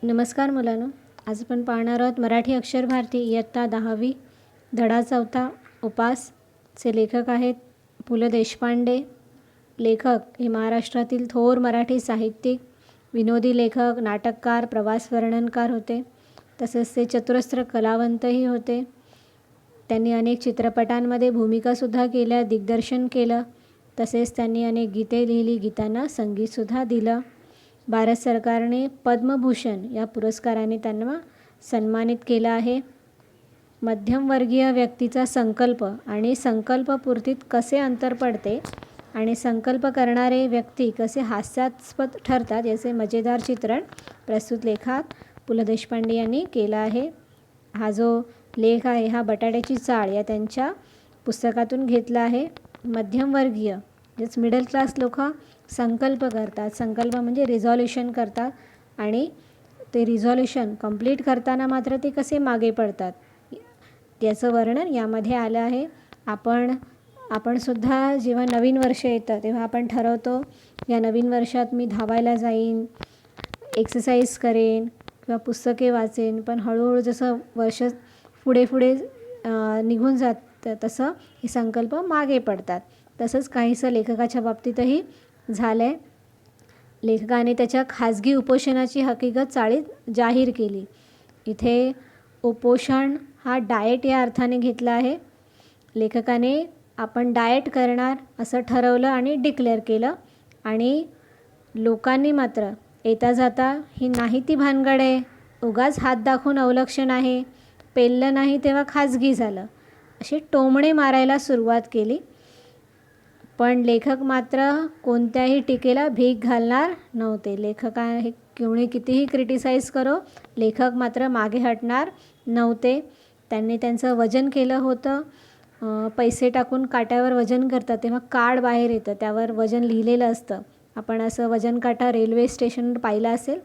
नमस्कार मुलांनो, आज आपण पाहणार आहोत मराठी अक्षर भारती इयत्ता 10वी धडा 4 उपासचे लेखक आहेत पु ल देशपांडे. लेखक हे महाराष्ट्रातील थोर मराठी साहित्यिक, विनोदी लेखक, नाटककार, प्रवास वर्णनकार होते. तसेच ते चतुरस्र कलावंतही होते. त्यांनी अनेक चित्रपटांमध्ये भूमिकासुद्धा केल्या, दिग्दर्शन केलं. तसेच त्यांनी अनेक गीते लिहिली, गीतांना संगीतसुद्धा दिलं. भारत सरकारने पद्मभूषण या पुरस्काराने त्यांना सन्मानित केलं आहे. मध्यमवर्गीय व्यक्तीचा संकल्प आणि संकल्पपूर्तीत कसे अंतर पडते आणि संकल्प करणारे व्यक्ती कसे हास्यास्पद ठरतात याचे मजेदार चित्रण प्रस्तुत लेखात पु ल देशपांडे यांनी केलं आहे. हा जो लेख आहे हा बटाट्याची चाळ या त्यांच्या पुस्तकातून घेतला आहे. मध्यमवर्गीय म्हणजेच मिडल क्लास लोक संकल्प करतात, संकल्प म्हणजे रिझॉल्युशन करतात आणि ते रिझॉल्युशन कंप्लीट करताना मात्र ते कसे मागे पडतात याचं वर्णन यामध्ये आलं आहे. आपण सुद्धा जेव्हा नवीन वर्ष येतं तेव्हा आपण ठरवतो या नवीन वर्षात मी धावायला जाईन, एक्सरसाइज करेन किंवा पुस्तके वाचेन. पण हळूहळू जसं वर्ष पुढे निघून जातं तसं हे संकल्प मागे पडतात. तसंच काहीसं लेखकाच्या बाबतीतही झालं आहे. लेखकाने त्याच्या खाजगी उपोषणाची हकीकत चाळीत जाहीर केली. इथे उपोषण हा डाएट या अर्थाने घेतला आहे. लेखकाने आपण डाएट करणार असं ठरवलं आणि डिक्लेअर केलं आणि लोकांनी मात्र येता जाता ही नाही ती भानगड आहे, उगाच हात दाखवून अवलक्षण आहे, पेललं नाही तेव्हा खाजगी झालं, असे टोमणे मारायला सुरुवात केली. पण लेखक मात्र कोणत्याही टीकेला भीक घालणार नव्हते. लेखक हे कोणी कितीही क्रिटिसाइज करो, लेखक मात्र मागे हटणार नव्हते. त्यांनी त्यांचं वजन केलं होतं. पैसे टाकून काट्यावर वजन करतात तेव्हा कार्ड बाहेर येतं, त्यावर वजन लिहिलेलं असतं. आपण असं वजन काटा रेल्वे स्टेशनवर पाहिलं असेल.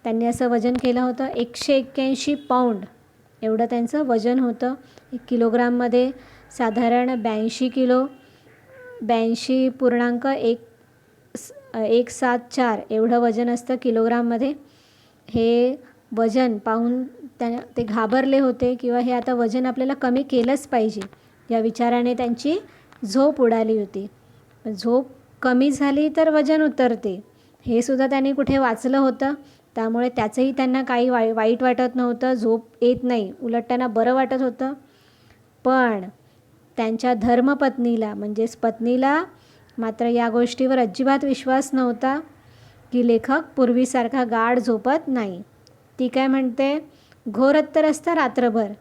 त्यांनी असं वजन केलं होतं. 181 पाऊंड एवढं त्यांचं वजन होतं. 1 किलोग्राममध्ये साधारण 82 किलो 82.174 एवढं वजन असतं किलोग्राममध्ये. हे वजन पाहून ते घाबरले होते किंवा हे आता वजन आपल्याला कमी केलंच पाहिजे या विचाराने त्यांची झोप उडाली होती. झोप कमी झाली तर वजन उतरते हे सुद्धा त्यांनी कुठे वाचलं होतं. त्यामुळे त्याचंही त्यांना काही वाईट वाटत नव्हतं. झोप येत नाही, उलट त्यांना बरं वाटत होतं. पण त्यांच्या धर्मपत्नीला म्हणजेच पत्नीला मात्र या गोष्टीवर अजिबात विश्वास नव्हता की लेखक पूर्वीसारखा गाढ झोपत नाही. ती काय म्हणते, घोरत्तर असतं रात्रभर,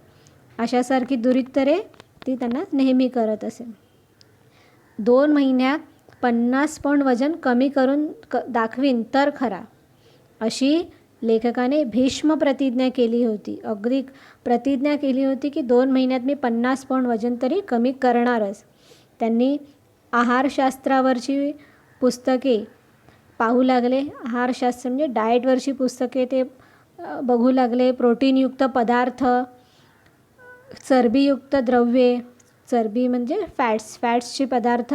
अशासारखी दुरित्तरे ती त्यांना नेहमी करत असे. 2 महिन्यात 50 पाऊंड वजन कमी करून दाखवीन तर खरा, अशी लेखकाने भीष्म प्रतिज्ञा केली होती. अगदी प्रतिज्ञा केली होती की 2 महिन्यात मी 50 पाऊंड वजन तरी कमी करणारच. त्यांनी आहारशास्त्रावरची पुस्तके पाहू लागले. आहारशास्त्र म्हणजे डाएटवरची पुस्तके ते बघू लागले. प्रोटीनयुक्त पदार्थ, चरबीयुक्त द्रव्ये, चरबी म्हणजे फॅट्सचे पदार्थ,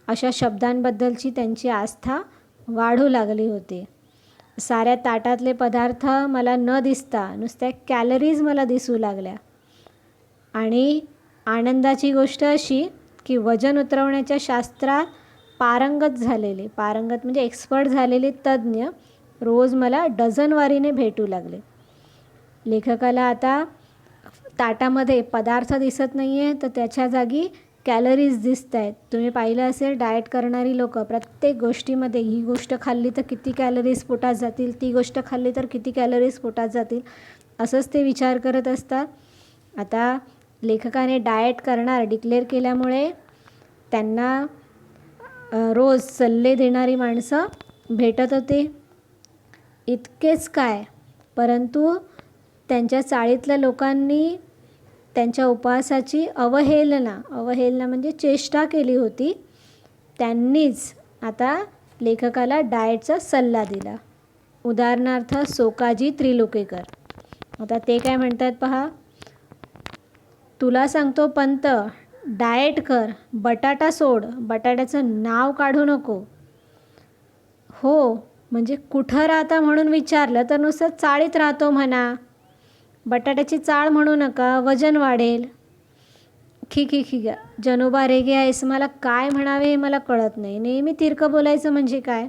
अशा शब्दांबद्दलची त्यांची आस्था वाढू लागली होती. साऱ्या ताटातले पदार्थ मला न दिसता नुसत्या कॅलरीज मला दिसू लागल्या. आणि आनंदाची गोष्ट अशी की वजन उतरवण्याच्या शास्त्रात पारंगत म्हणजे एक्सपर्ट झालेले तज्ज्ञ रोज मला डझनवारीने भेटू लागले. लेखकाला आता ताटामध्ये पदार्थ दिसत नाही आहे तर त्याच्या जागी कॅलरीज दिसत आहेत. तुम्ही पाहिलं असेल डाएट करणारी लोक प्रत्येक गोष्टीमध्ये ही गोष्ट खाल्ली तर किती कॅलरीज पोटात जातील, ती गोष्ट खाल्ली तर किती कॅलरीज पोटात जातील, असंच ते विचार करत असतात. आता लेखकाने डाएट करणार डिक्लेअर केल्यामुळे त्यांना रोज सल्ले देणारी माणसं भेटत होती. इतकेच काय, परंतु त्यांच्या चाळीतल्या लोकांनी त्यांच्या उपवासाची अवहेलना म्हणजे चेष्टा केली होती. त्यांनीच आता लेखकाला डाएटचा सल्ला दिला. उदाहरणार्थ सोकाजी त्रिलोकेकर. आता ते काय म्हणतात पहा, तुला सांगतो पंत, डाएट कर, बटाटा सोड, बटाट्याचं नाव काढू नको. हो, म्हणजे कुठं राहता म्हणून विचारलं तर नुसतं चाळीत राहतो म्हणा. बटाट्याची चाळ म्हणू नका, वजन वाढेल. खी खी खी ग जनोबा रेगे आहेस, मला काय म्हणावे हे मला कळत नाही. नेहमी तिरकं बोलायचं म्हणजे काय.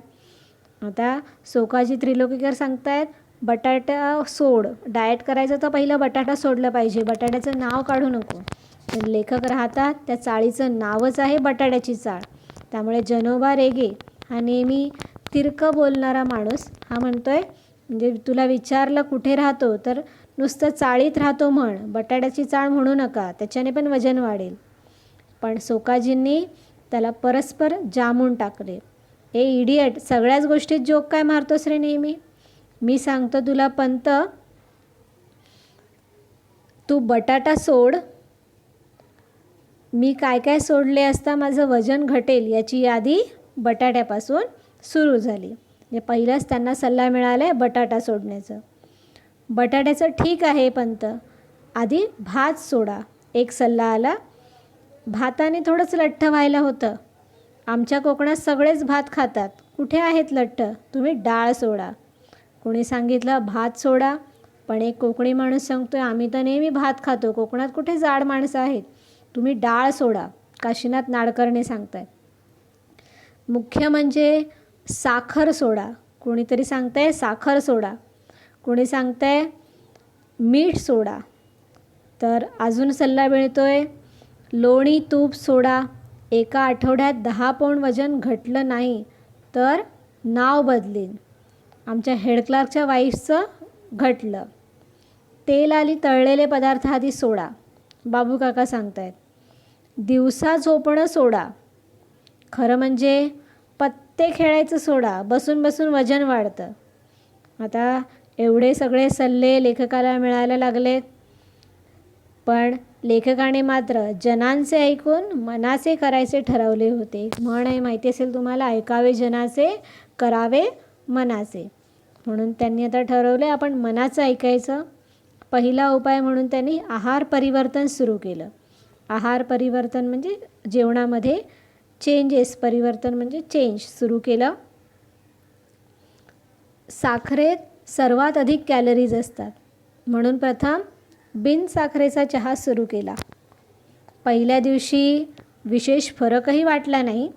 आता सोकाजी त्रिलोकीकर सांगतायत बटाटा सोड, डाएट करायचं तर पहिलं बटाटा सोडलं पाहिजे, बटाट्याचं नाव काढू नको. तर लेखक राहतात त्या चाळीचं नावच आहे बटाट्याची चाळ. त्यामुळे जनोबा रेगे हा नेहमी तिरकं बोलणारा माणूस हा म्हणतोय, म्हणजे तुला विचारलं कुठे राहतो तर नुसतं चाळीत राहतो म्हण, बटाट्याची चाळ म्हणू नका, त्याच्याने पण वजन वाढेल. पण सोकाजींनी त्याला परस्पर जामून टाकले. ए इडियट, सगळ्याच गोष्टीत जोक काय मारतोस रे नेहमी. मी सांगतो तुला पंत, तू बटाटा सोड. मी काय काय सोडले असता माझं वजन घटेल याची यादी बटाट्यापासून सुरू झाली. म्हणजे पहिलंच त्यांना सल्ला मिळाला आहे बटाटा सोडण्याचं. बटाट्याचं ठीक आहे पंत, आधी भात सोडा. एक सल्ला आला. भाताने थोडंच लठ्ठ व्हायला होतं. आमच्या कोकणात सगळेच भात खातात, कुठे आहेत लठ्ठ, तुम्ही डाळ सोडा. कोणी सांगितलं भात सोडा, पण एक कोकणी माणूस सांगतोय आम्ही तर नेहमी भात खातो, कोकणात कुठे जाड माणसं आहेत, तुम्ही डाळ सोडा. काशीनाथ नाडकर्णी सांगतायत. मुख्य म्हणजे साखर सोडा. कोणीतरी सांगतंय साखर सोडा, कोणी सांगतंय मीठ सोडा. तर अजून सल्ला मिळतोय लोणी तूप सोडा. एका आठवड्यात 10 पौंड वजन घटलं नाही तर नाव बदलीन. आमच्या हेडक्लार्कच्या वाईफचं घटलं. तेल आली तळलेले पदार्थ आधी सोडा, बाबू काका सांगतायत. दिवसा झोपणं सोडा. खरं म्हणजे पत्ते खेळायचं सोडा, बसून बसून वजन वाढतं. आता एवढे सगळे सल्ले लेखकाला मिळायला लागलेत, पण लेखकाने मात्र जनांचे ऐकून मनाचे करायचे ठरवले होते. एक म्हण आहे माहिती असेल तुम्हाला, ऐकावे जनाचे करावे मनाचे. म्हणून त्यांनी आता ठरवले आपण मनाचं ऐकायचं. पहिला उपाय म्हणून त्यांनी आहार परिवर्तन सुरू केलं. आहार परिवर्तन म्हणजे जेवणामध्ये चेंजेस, परिवर्तन म्हणजे चेंज सुरू केलं. साखरेत सर्वात अधिक कॅलरीज असतात म्हणून प्रथम बिन साखरेचा चहा सुरू केला. पहिल्या दिवशी विशेष फरकही वाटला नाही.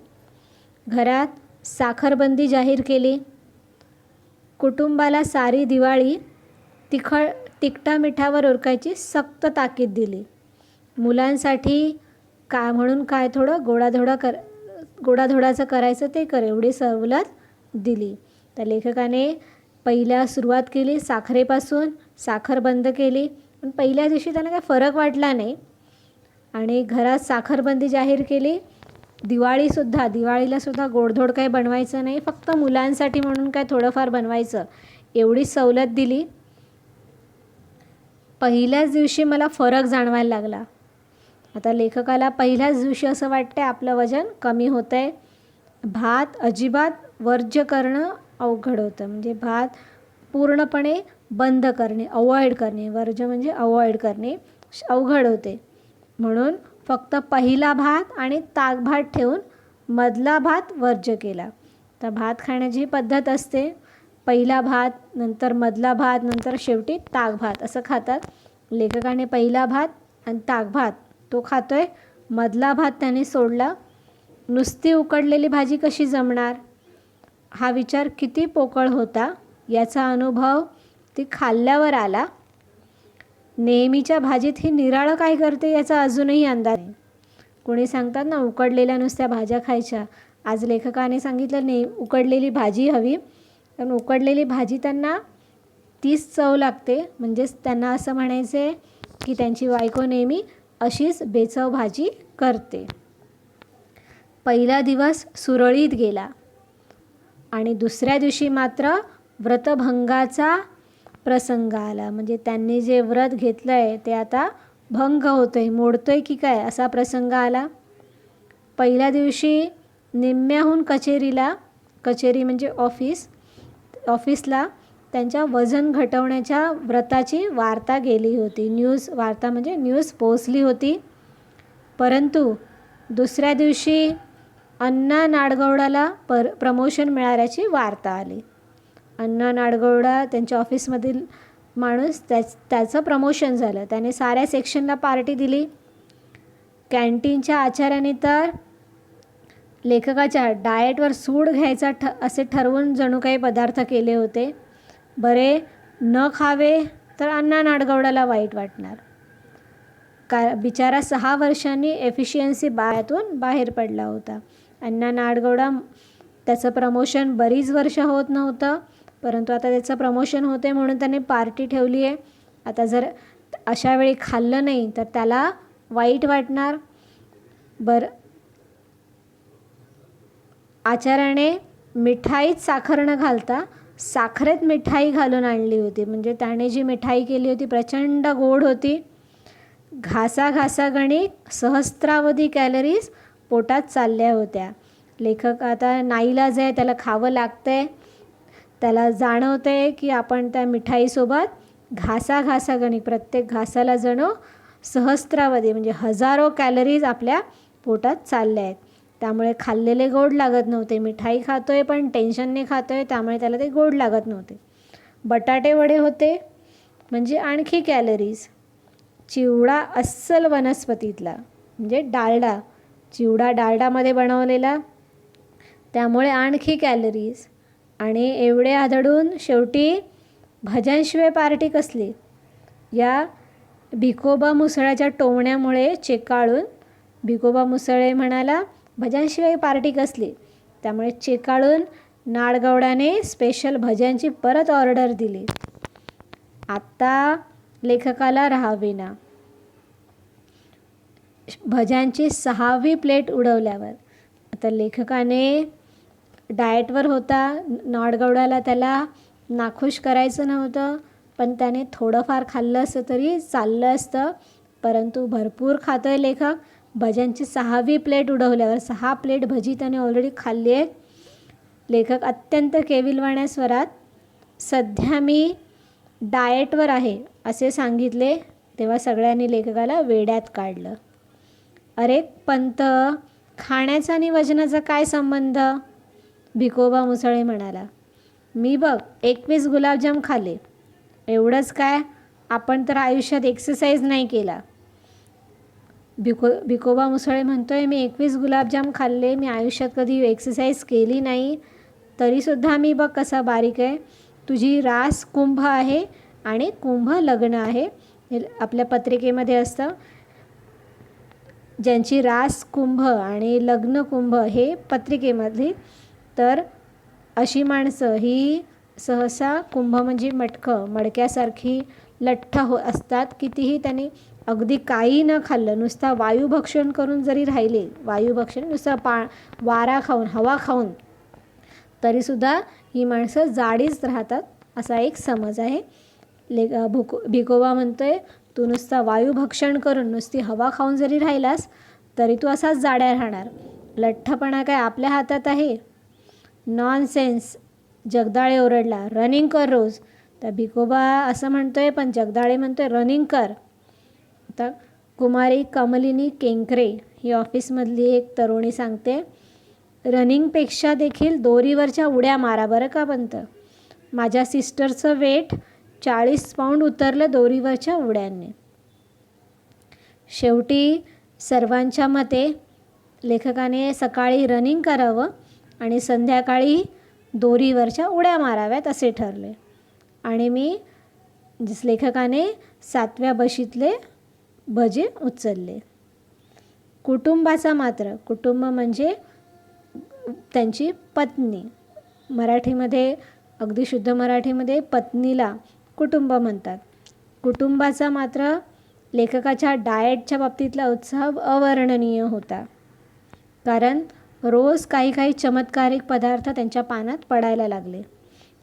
घरात साखरबंदी जाहीर केली. कुटुंबाला सारी दिवाळी तिखटा मिठावर उरकायची सक्त ताकीद दिली. मुलांसाठी म्हणून काय थोडं गोडाधोडाचं करायचं ते कर, एवढी सवलत दिली. तर लेखकाने पहिल्या सुरुवात केली साखरेपासून, साखर बंद केली. पण पहिल्या दिवशी त्यांना काय फरक वाटला नाही आणि घरात साखरबंदी जाहीर केली. दिवाळीलासुद्धा गोडधोड काही बनवायचं नाही, फक्त मुलांसाठी म्हणून काय थोडंफार बनवायचं, एवढी सवलत दिली. पहिल्याच दिवशी मला फरक जाणवायला लागला. आता लेखकाला पहिल्याच दिवशी असं वाटतंय आपलं वजन कमी होतं आहे. भात अजिबात वर्ज्य करणं अवघड होतं, म्हणजे भात पूर्णपणे बंद करणे, अवॉइड करणे, वर्ज्य म्हणजे अवॉइड करणे अवघड होते. म्हणून फक्त पहिला भात आणि ताकभात ठेवून मधला भात वर्ज्य केला. तर भात खाण्याची पद्धत असते, पहिला भात, नंतर मधला भात, नंतर शेवटी ताकभात असं खातात. लेखकाने पहिला भात आणि ताकभात तो खातोय, मधला भात त्याने सोडला. नुसती उकडलेली भाजी कशी जमणार हा विचार किती पोकळ होता याचा अनुभव ती खाल्ल्यावर आला. नेहमीच्या भाजीत ही निराळं काय करते याचा अजूनही अंदाज नाही. कोणी सांगतात ना उकडलेल्या नुसत्या भाज्या खायच्या, आज लेखकाने सांगितलं उकडलेली भाजी हवी, कारण उकडलेली भाजी त्यांना तीच चव लागते. म्हणजेच त्यांना असं म्हणायचं आहे की त्यांची बायको नेहमी अशीच बेचव भाजी करते. पहिला दिवस सुरळीत गेला आणि दुसऱ्या दिवशी मात्र व्रतभंगाचा प्रसंग आला. म्हणजे त्यांनी जे व्रत घेतलं आहे ते आता भंग होतं आहे, मोडतो आहे की काय असा प्रसंग आला. पहिल्या दिवशी निम्म्याहून कचेरी म्हणजे ऑफिसला त्यांच्या वजन घटवण्याच्या व्रताची वार्ता गेली होती. वार्ता म्हणजे न्यूज पोचली होती. परंतु दुसऱ्या दिवशी अण्णा नाडगौडाला प्रमोशन मिळाल्याची वार्ता आली. अण्णा नाडगौडा त्यांच्या ऑफिसमधील माणूस, त्याचं प्रमोशन झालं. त्याने साऱ्या सेक्शनला पार्टी दिली. कॅन्टीनच्या आचार्याने तर लेखकाच्या डाएटवर सूड घ्यायचा असे ठरवून जणू काही पदार्थ केले होते. बरे न खावे तर अण्णा नाडगौडाला वाईट वाटणार. बिचारा 6 वर्षांनी एफिशियन्सी बायातून बाहेर पडला होता. अण्णा नाडगौडा त्याचं प्रमोशन बरीच वर्ष होत नव्हतं, परंतु आता त्याचं प्रमोशन होते म्हणून त्याने पार्टी ठेवली आहे. आता जर अशा वेळी खाल्लं नाही तर त्याला वाईट वाटणार. आचार्याने मिठाईत साखर न घालता साखरेत मिठाई घालून आणली होती. म्हणजे त्याने जी मिठाई केली होती प्रचंड गोड होती. घासागणिक सहस्त्रावधी कॅलरीज पोटात चालल्या होत्या. लेखक आता नाईलाज आहे, त्याला खावं लागतंय. त्याला जाणवतंय की आपण त्या मिठाईसोबत घासागणिक प्रत्येक घासाला जणू सहस्त्रावधी म्हणजे हजारो कॅलरीज आपल्या पोटात चालल्या आहेत. त्यामुळे खाल्लेले गोड लागत नव्हते. मिठाई खातोय पण टेन्शनने खातोय, त्यामुळे त्याला ते गोड लागत नव्हते. बटाटे वडे होते म्हणजे आणखी कॅलरीज. चिवडा अस्सल वनस्पतीतला म्हणजे डालडा, चिवडा डालडामध्ये बनवलेला, त्यामुळे आणखी कॅलरीज. आणि एवढे आढळून शेवटी भजनशिवाय पार्टी कसली. या भिकोबा मुसळ्याच्या टोमण्यामुळे चेकाळून भिकोबा मुसळे म्हणाला भजनशिवाय पार्टी कसली. त्यामुळे चेकाळून नाडगौडाने स्पेशल भजनची परत ऑर्डर दिली. आत्ता लेखकाला राहावेना. भज्यांची 6वी प्लेट उडवल्यावर आता लेखकाने डाएटवर होता. नाडगौडाला त्याला नाखुश करायचं नव्हतं, पण त्याने थोडंफार खाल्लं असतं तरी चाललं असतं, परंतु भरपूर खातोय लेखक. भज्यांची 6वी प्लेट उडवल्यावर 6 प्लेट भजी त्याने ऑलरेडी खाल्ली आहे. लेखक अत्यंत केविलवाण्या स्वरात सध्या मी डाएटवर आहे असे सांगितले. तेव्हा सगळ्यांनी लेखकाला वेड्यात काढलं. अरे पंत, खाण्याचा आणि वजनाचा काय संबंध. भिकोबा मुसळे म्हणाला. मी बघ 21 गुलाबजाम खाल्ले, एवढंच काय, आपण तर आयुष्यात एक्सरसाइज नाही केला. भिकोबा मुसळे म्हणतोय मी 21 गुलाबजाम खाल्ले, मी आयुष्यात कधी एक्सरसाइज केली नाही, तरीसुद्धा मी बघ कसा बारीक आहे. तुझी रास कुंभ आहे आणि कुंभ लग्न आहे. हे आपल्या पत्रिकेमध्ये असतं. ज्यांची रास कुंभ आणि लग्न कुंभ हे पत्रिकेमधली, तर अशी माणसं ही सहसा कुंभ म्हणजे मडक्यासारखी लठ्ठ असतात. कितीही त्यांनी अगदी काही न खाल्लं, नुसता वायुभक्षण करून जरी राहिले, वायुभक्षण नुसतं वारा खाऊन हवा खाऊन, तरीसुद्धा ही माणसं जाडीच राहतात असा एक समज आहे. भिकोबा म्हणतोय तू नुसता वायुभक्षण करून नुसती हवा खाऊन जरी राहिलास तरी तू असाच जाड्या राहणार. लठ्ठपणा काय आपल्या हातात आहे. नॉनसेन्स. जगदाळे ओरडला. रनिंग कर रोज. तर भिकोबा असं म्हणतोय पण जगदाळे म्हणतोय रनिंग कर. आता कुमारी कमलिनी केंकरे ही ऑफिसमधली एक तरुणी सांगते, रनिंगपेक्षा देखील दोरीवरच्या उड्या मारा बरं का पंत. माझ्या सिस्टरचं वेट 40 पाऊंड उतरलं दोरीवरच्या उड्यांनी. शेवटी सर्वांच्या मते लेखकाने सकाळी रनिंग करावं आणि संध्याकाळी दोरीवरच्या उड्या माराव्यात असे ठरले. आणि मी लेखकाने 7व्या बशीतले भजे उचलले. कुटुंबाचा मात्र, कुटुंब म्हणजे त्यांची पत्नी. मराठीमध्ये अगदी शुद्ध मराठीमध्ये पत्नीला कुटुंब म्हणतात. कुटुंबाचा मात्र लेखकाच्या डाएटच्या बाबतीतला उत्साह अवर्णनीय होता. कारण रोज काही चमत्कारिक पदार्थ त्यांच्या पानात पडायला लागले.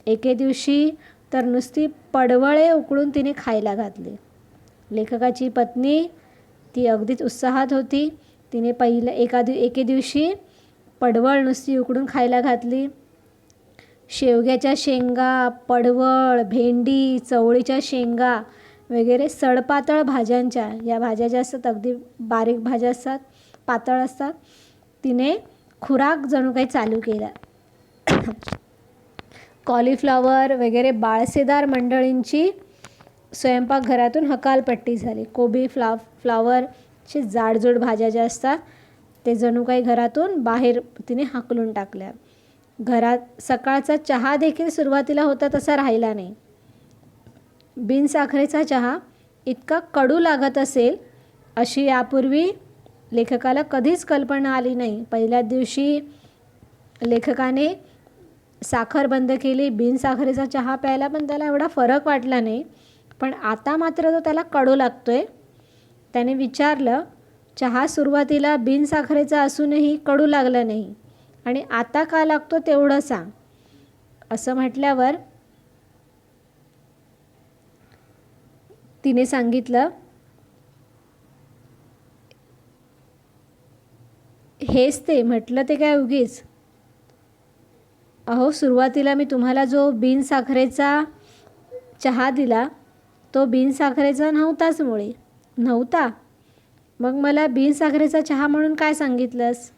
एके दिवशी तर नुसती पडवळे उकळून तिने खायला घातले. लेखकाची पत्नी ती अगदीच उत्साहात होती. तिने एके दिवशी पडवळ नुसती उकडून खायला घातली. शेवग्याच्या शेंगा, पडवळ, भेंडी, चवळीच्या शेंगा वगैरे सडपातळ भाज्यांच्या, या भाज्या ज्या असतात अगदी बारीक भाज्या असतात, पातळ असतात, तिने खुराक जणू काही चालू केला. कॉलीफ्लॉवर वगैरे बाळसेदार मंडळींची स्वयंपाकघरातून हकालपट्टी झाली. कोबी, फ्लावरची जाडजूड भाज्या ज्या असतात ते जणू काही घरातून बाहेर तिने हाकलून टाकल्या. घरात सकाळचा चहा देखील सुरुवातीला होता तसा राहिला नाही. बिनसाखरेचा चहा इतका कडू लागत असेल अशी यापूर्वी लेखकाला कधीच कल्पना आली नाही. पहिल्याच दिवशी लेखकाने साखर बंद केली, बिनसाखरेचा चहा प्यायला, पण त्याला एवढा फरक वाटला नाही. पण आता मात्र तो त्याला कडू लागतोय. त्याने विचारलं, चहा सुरुवातीला बिनसाखरेचा असूनही कडू लागला नाही आणि आता का लागतो तेवढं सांग. असं म्हटल्यावर तिने सांगितलं, हेच ते. म्हटलं ते काय उगीच. अहो, सुरुवातीला मी तुम्हाला जो बिनसाखरेचा चहा दिला तो बिनसाखरेचा नव्हताच मुळे. नव्हता? मग मला बिनसाखरेचा चहा म्हणून काय सांगितलंस?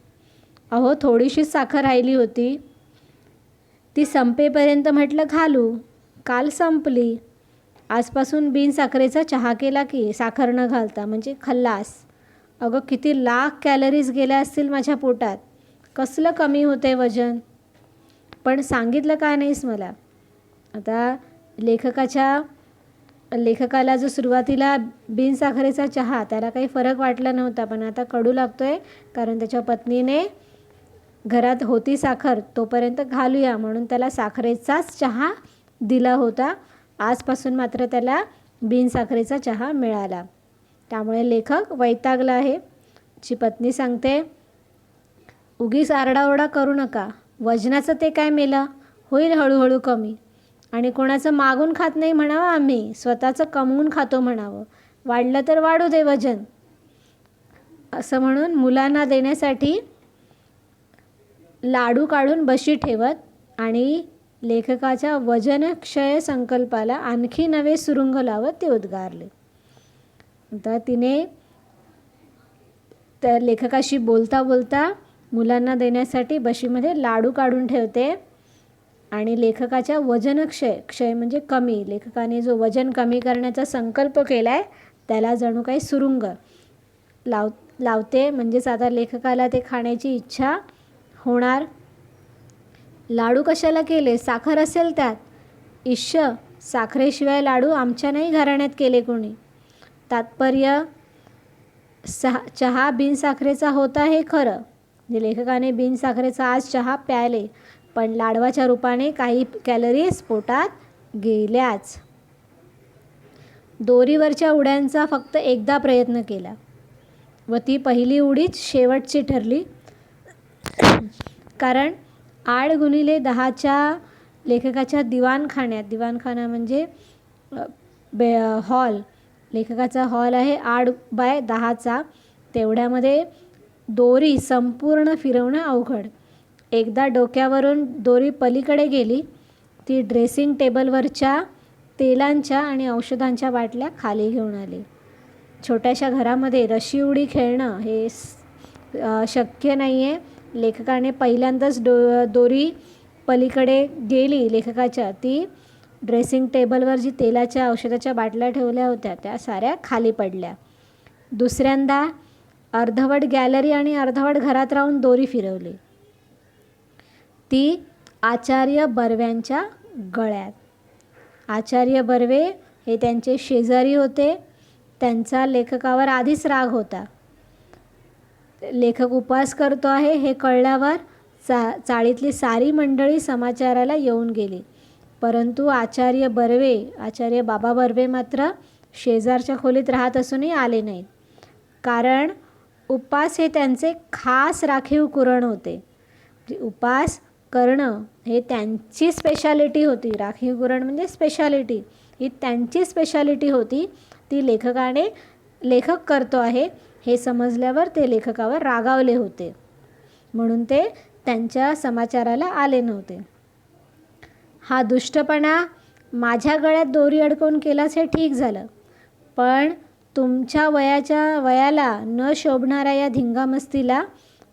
अहो, थोडीशीच साखर राहिली होती, ती संपेपर्यंत म्हटलं घालू. काल संपली. आजपासून बिनसाखरेचा चहा केला की साखर न घालता, म्हणजे खल्लास. अगं, किती लाख कॅलरीज गेल्या असतील माझ्या पोटात. कसलं कमी होते वजन. पण सांगितलं का नाहीस मला. आता लेखकाला जो सुरुवातीला बिनसाखरेचा चहा त्याला काही फरक वाटला नव्हता, पण आता कडू लागतोय कारण त्याच्या पत्नीने घरात होती साखर तोपर्यंत घालूया म्हणून त्याला साखरेचाच चहा दिला होता. आजपासून मात्र त्याला बिनसाखरेचा चहा मिळाला. त्यामुळे लेखक वैतागला आहे. ची पत्नी सांगते, उगीच आरडाओरडा करू नका. वजनाचं ते काय मेलं, होईल हळूहळू कमी. आणि कोणाचं मागून खात नाही म्हणावं आम्ही, स्वतःचं कमवून खातो म्हणावं. वाढलं तर वाढू दे वजन. असं म्हणून मुलांना देण्यासाठी लाडू काढून बशी ठेवत आणि लेखकाच्या वजनक्षय संकल्पाला आणखी नवे सुरुंग लावत ते उद्गारले. आता तिने त्या लेखकाशी बोलता बोलता मुलांना देण्यासाठी बशीमध्ये लाडू काढून ठेवते आणि लेखकाच्या क्षय म्हणजे कमी, लेखकाने जो वजन कमी करण्याचा संकल्प केला आहे त्याला जणू काही सुरुंग लावते. म्हणजेच आता लेखकाला ते खाण्याची इच्छा होणार. लाडू कशाला केले, साखर असेल त्यात. इश्य, साखरेशिवाय लाडू आमच्या नाही घराण्यात केले कोणी. तात्पर्य, चहा बिनसाखरेचा होता हे खरं. म्हणजे लेखकाने बिनसाखरेचा आज चहा प्यायले, पण लाडवाच्या रूपाने काही कॅलरीज पोटात गेल्याच. दोरीवरच्या उड्यांचा फक्त एकदा प्रयत्न केला व ती पहिली उडीच शेवटची ठरली. कारण 8x10च्या लेखकाच्या दिवाणखाना म्हणजे हॉल, लेखकाचा हॉल आहे 8x10चा. तेवढ्यामध्ये दोरी संपूर्ण फिरवणं अवघड. एकदा डोक्यावरून दोरी पलीकडे गेली, ती ड्रेसिंग टेबलवरच्या तेलांच्या आणि औषधांच्या बाटल्या खाली घेऊन आली. छोट्याशा घरामध्ये रशी उडी खेळणं हे शक्य नाही आहे. लेखकाने पहिल्यांदाच दोरी पलीकडे गेली लेखकाच्या, ती ड्रेसिंग टेबलवर जी तेलाच्या औषधाच्या बाटल्या ठेवल्या होत्या त्या साऱ्या खाली पडल्या. दुसऱ्यांदा अर्धवट गॅलरी आणि अर्धवट घरात राहून दोरी फिरवली, ती आचार्य बर्व्यांच्या गळ्यात. आचार्य बर्वे हे त्यांचे शेजारी होते. त्यांचा लेखकावर आधीच राग होता. लेखक उपवास करतो आहे हे कळल्यावर चाळीतली सारी मंडळी समाचाराला येऊन गेली. परंतु आचार्य बाबा बर्वे मात्र शेजारच्या खोलीत राहत असूनही आले नाहीत. कारण उपवास हे त्यांचे खास राखीव कुरण होते. उपवास करणं हे त्यांची स्पेशालिटी होती. राखीव कुरण म्हणजे स्पेशालिटी, ही त्यांची स्पेशालिटी होती. ती लेखक करतो आहे हे समजल्यावर ते लेखकावर रागावले होते, म्हणून ते त्यांच्या समाचाराला आले नव्हते. हा दुष्टपणा माझ्या गळ्यात दोरी अडकवून केलाच हे ठीक झालं, पण तुमच्या वयाला न शोभणाऱ्या या धिंगामस्तीला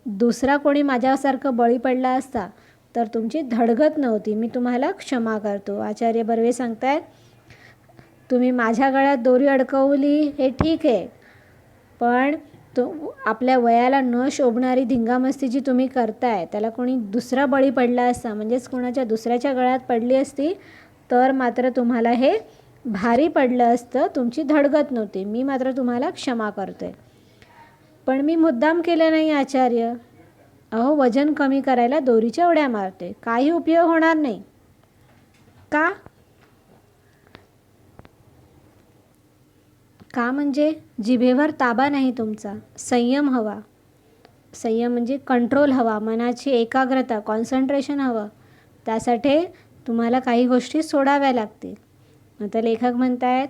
दुसरा कोणी माझ्यासारखं बळी पडला असता तर तुमची धडगत नव्हती. मी तुम्हाला क्षमा करतो. आचार्य बर्वे सांगतायत, तुम्ही माझ्या गळ्यात दोरी अडकवली हे ठीक आहे, पण तो आपल्या वयाला न शोभणारी धिंगामस्ती जी तुम्ही करताय त्याला कोणी दुसरा बळी पडला असता, म्हणजेच कोणाच्या दुसऱ्याच्या गळ्यात पडली असती तर मात्र तुम्हाला हे भारी पडलं असतं. तुमची धडगत नव्हती. मी मात्र तुम्हाला क्षमा करतोय. पण मी मुद्दाम केलं नाही आचार्य. अहो, वजन कमी करायला दोरीच्या उड्या मारते, काही उपयोग होणार नाही. का? का म्हणजे जिभेवर ताबा नाही तुमचा, संयम हवा. संयम म्हणजे कंट्रोल हवा, मनाची एकाग्रता, कॉन्सन्ट्रेशन हवं. त्यासाठी तुम्हाला काही गोष्टी सोडाव्या लागतील. आता लेखक म्हणतायत,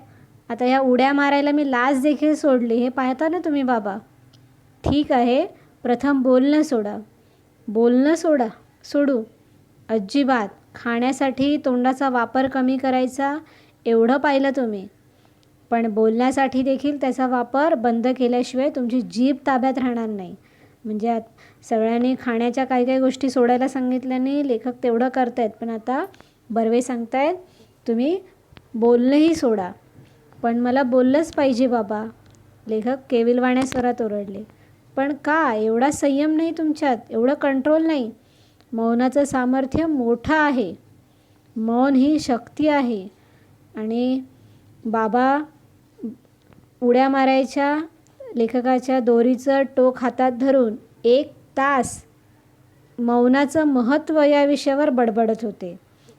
आता ह्या उड्या मारायला मी लाज देखील सोडली, हे पाहता ना तुम्ही बाबा. ठीक आहे, प्रथम बोलणं सोडा. बोलणं सोडू अजिबात. खाण्यासाठी तोंडाचा वापर कमी करायचा एवढं पाहिलं तुम्ही, पण बोलण्यासाठी देखील त्याचा वापर बंद केल्याशिवाय तुमची जीभ ताब्यात राहणार नाही. म्हणजे सगळ्यांनी खाण्याच्या काही काही गोष्टी सोडायला सांगितल्याने लेखक तेवढं करत आहेत, पण आता बर्वे सांगतायत तुम्ही बोलणंही सोडा. पण मला बोललंच पाहिजे बाबा, लेखक केविलवाण्या स्वरात ओरडले. पण का? एवढा संयम नाही तुमच्यात, एवढं कंट्रोल नाही. मौनाचं सामर्थ्य मोठं आहे. मौन ही शक्ती आहे. आणि बाबा उड्या मारायच्या लेखकाच्या दोरीचं टोक हातात धरून 1 तास मौनाचं महत्त्व या विषयावर बडबडत होते.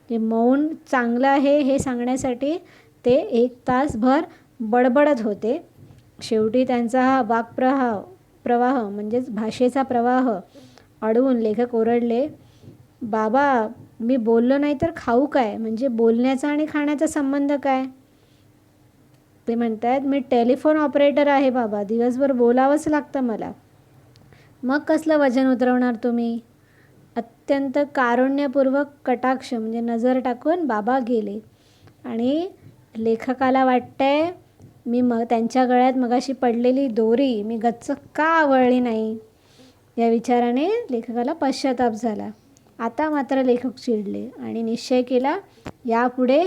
ते मौन चांगलं आहे हे सांगण्यासाठी ते 1 तासभर बडबडत होते. शेवटी त्यांचा हा वाक्प्रवाह म्हणजेच भाषेचा प्रवाह अडवून लेखक ओरडले, बाबा मी बोललो नाही तर खाऊ काय? म्हणजे बोलण्याचा आणि खाण्याचा संबंध काय? ते म्हणतात, मी टेलिफोन ऑपरेटर आहे बाबा, दिवसभर बोलावंच लागतं मला. मग कसलं वजन उतरवणार तुम्ही? अत्यंत कारुण्यपूर्वक कटाक्ष म्हणजे नजर टाकून बाबा गेले. आणि लेखकाला वाटतंय, मी त्यांच्या गळ्यात मगाशी पडलेली दोरी मी गच्च का आवळली नाही, या विचाराने लेखकाला पश्चाताप झाला. आता मात्र लेखक चिडले आणि निश्चय केला, यापुढे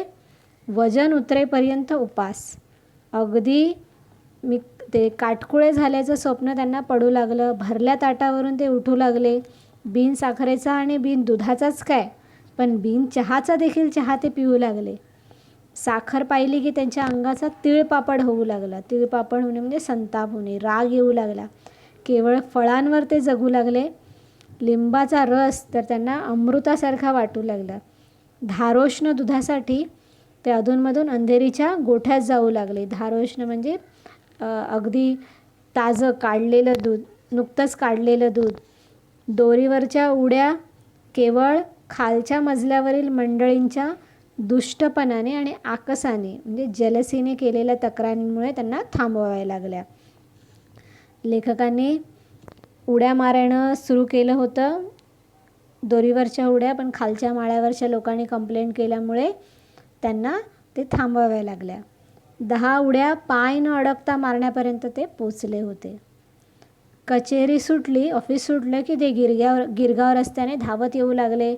वजन उतरेपर्यंत उपास. अगदी ते काटकुळे झाल्याचं स्वप्न त्यांना पडू लागलं. भरल्या ताटावरून ते उठू लागले. बिन साखरेचा आणि बिन दुधाचाच काय, पण बिन चहाचा देखील चहा ते पिऊ लागले. साखर पाहिली की त्यांच्या अंगाचा तिळपापड होऊ लागला. तिळपापड होणे म्हणजे संताप होणे, राग येऊ लागला. केवळ फळांवर ते जगू लागले. लिंबाचा रस तर त्यांना अमृतासारखा वाटू लागला. धारोष्ण दुधासाठी ते अधूनमधून अंधेरीच्या गोठ्यात जाऊ लागले. धारोष्ण म्हणजे अगदी ताजं काढलेलं दूध, नुकतंच काढलेलं दूध. दोरीवरच्या उड्या केवळ खालच्या मजल्यावरील मंडळींच्या दुष्टपणाने आणि आकसाने म्हणजे जलसीने केलेल्या तक्रारींमुळे त्यांना थांबवाव्या लागल्या. लेखकांनी उड्या मारणं सुरू केलं होतं, दोरीवरच्या उड्या, पण खालच्या माळ्यावरच्या लोकांनी कंप्लेंट केल्यामुळे त्यांना ते थांबवाव्या लागल्या. 10 उड्या पाय न अडकता मारण्यापर्यंत ते पोचले होते. कचेरी सुटली, ऑफिस सुटलं की ते गिरगाव रस्त्याने धावत येऊ लागले.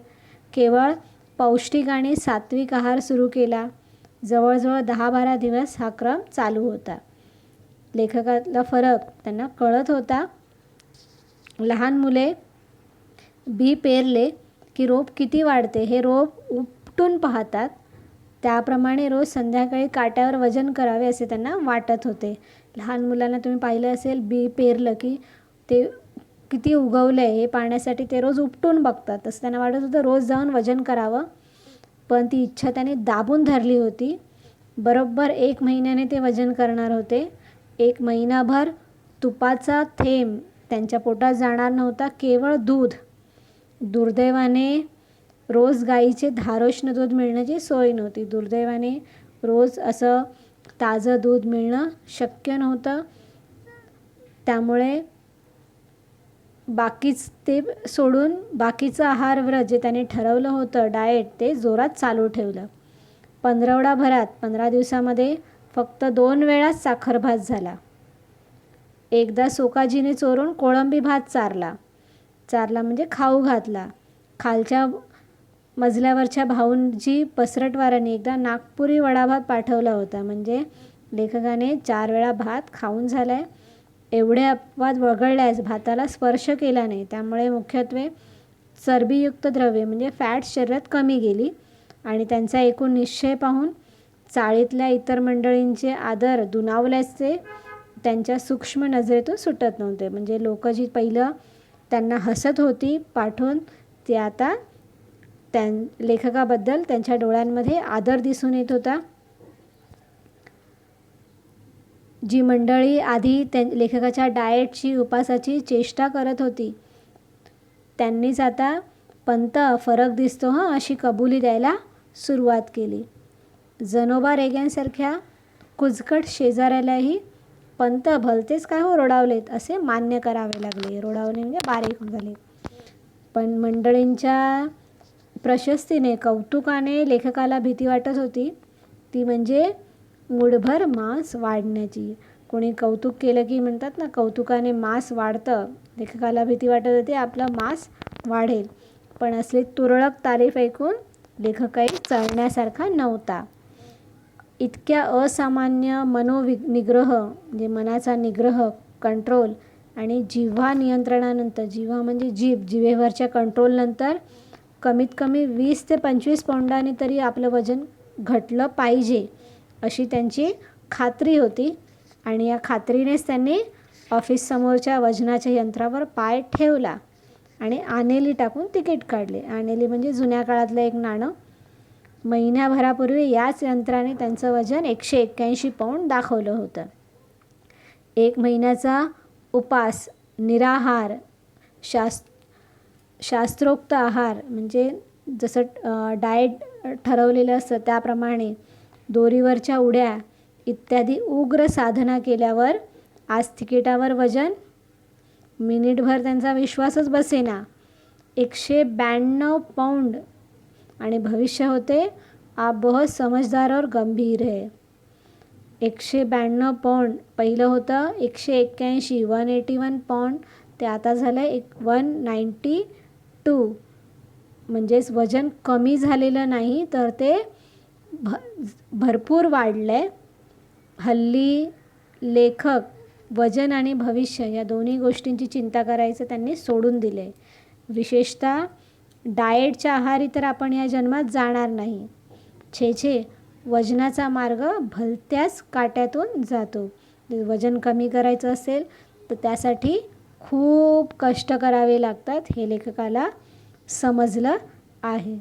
केवळ पौष्टिक आणि सात्विक आहार सुरू केला. जवळजवळ 10-12 दिवस हा क्रम चालू होता. लेखकातला फरक त्यांना कळत होता. लहान मुले बी पेरले की रोप किती वाढते हे रोप उपटून पाहतात. त्याप्रमाणे रोज संध्याकाळी काट्यावर वजन करावे असे त्यांना वाटत होते. लहान मुलांना तुम्ही पाहिलं असेल, बी पेरलं की ते किती उगवलं आहे हे पाहण्यासाठी ते रोज उपटून बघतात. तसं त्यांना वाटत होतं रोज जाऊन वजन करावं, पण ती इच्छा त्याने दाबून धरली होती. बरोबर 1 महिन्याने ते वजन करणार होते. 1 महिनाभर तुपाचा थेंब त्यांच्या पोटात जाणार नव्हता, केवळ दूध. दुर्दैवाने रोज गाईचे धारोष्ण दूध मिळण्याची सोय नव्हती. दुर्दैवाने रोज असं ताजं दूध मिळणं शक्य नव्हतं. त्यामुळे बाकीच ते सोडून बाकीचं आहारव्रत जे त्याने ठरवलं होतं डाएट ते जोरात चालू ठेवलं. 15 दिवसामध्ये फक्त 2 वेळाच साखर भात झाला. एकदा सोकाजीने चोरून कोळंबी भात चारला म्हणजे खाऊ घातला. खालच्या मजल्यावरच्या भाऊंजी पसरटवारांनी एकदा नागपुरी वडाभात पाठवला होता. म्हणजे लेखकाने 4 वेळा भात खाऊन झाला आहे, एवढे अपवाद वगळल्यास भाताला स्पर्श केला नाही. त्यामुळे मुख्यत्वे चरबीयुक्त द्रव्ये म्हणजे फॅट्स शरीरात कमी गेली आणि त्यांचा एकूण निश्चय पाहून चाळीतल्या इतर मंडळींचे आदर दुणावल्याचे त्यांच्या सूक्ष्म नजरेतून सुटत नव्हते. म्हणजे लोक जी पहिलं त्यांना हसत होती पाठवून, ते आता लेखकाबद्दल त्यांच्या डोळ्यांमध्ये आदर दिसून येत होता. जी मंडळी आधी लेखकाच्या डाएटची उपासाची चेष्टा करत होती, त्यांनीच आता पंत फरक दिसतो अशी कबुली द्यायला सुरुवात केली. जनोबा रेग्यांसारख्या कुजकट शेजाऱ्यालाही पंत भलतेच काय रोडावलेत असे मान्य करावे लागले. रोडावले म्हणजे बारीक झाले. पण मंडळींच्या प्रशस्तीने कौतुकाने लेखकाला भीती वाटत होती, ती म्हणजे मूठभर मांस वाढण्याची. कोणी कौतुक केलं की म्हणतात ना, कौतुकाने मांस वाढतं. लेखकाला भीती वाटत होती आपलं मांस वाढेल. पण असली तुरळक तारीफ ऐकून लेखक काही चढण्यासारखा नव्हता. इतक्या असामान्य मनोनिग्रह म्हणजे मनाचा निग्रह, कंट्रोल आणि जिव्हा नियंत्रणानंतर, जिव्हा म्हणजे जिभेवरच्या कंट्रोलनंतर कमीत कमी 20 ते 25 पौंडांनी तरी आपलं वजन घटलं पाहिजे अशी त्यांची खात्री होती. आणि या खात्रीनेच त्यांनी ऑफिससमोरच्या वजनाच्या यंत्रावर पाय ठेवला आणि आनेली टाकून तिकीट काढले. आनेली म्हणजे जुन्या काळातलं एक नाणं. महिन्याभरापूर्वी याच यंत्राने त्यांचं वजन 181 पौंड दाखवलं होतं. 1 महिन्याचा उपास, निराहार, शास्त्रोक्त आहार म्हणजे जसं डाएट ठरवलेलं असतं त्याप्रमाणे, दोरीवरच्या उड्या इत्यादी उग्र साधना केल्यावर आज तिकिटावर वजन, मिनिटभर त्यांचा विश्वासच बसेना, 192 पौंड. आणि भविष्य होते आप बहुत समझदार और गंभीर है. 192 पौंड पहिलं होतं 181, 181 पौंड, ते आता झालं 192. म्हणजेच वजन कमी झालेलं नाही तर ते भरपूर वाढलं आहे. हल्ली लेखक वजन आणि भविष्य या दोन्ही गोष्टींची चिंता करायचं त्यांनी सोडून दिले. विशेषतः डाएटच्या आहारी तर आपण या जन्मात जाणार नाही. छे, वजनाचा मार्ग भलत्याच काट्यातून जातो. वजन कमी करायचं असेल तर त्यासाठी खूप कष्ट करावे लागतात, हे लेखकाला समजलं आहे.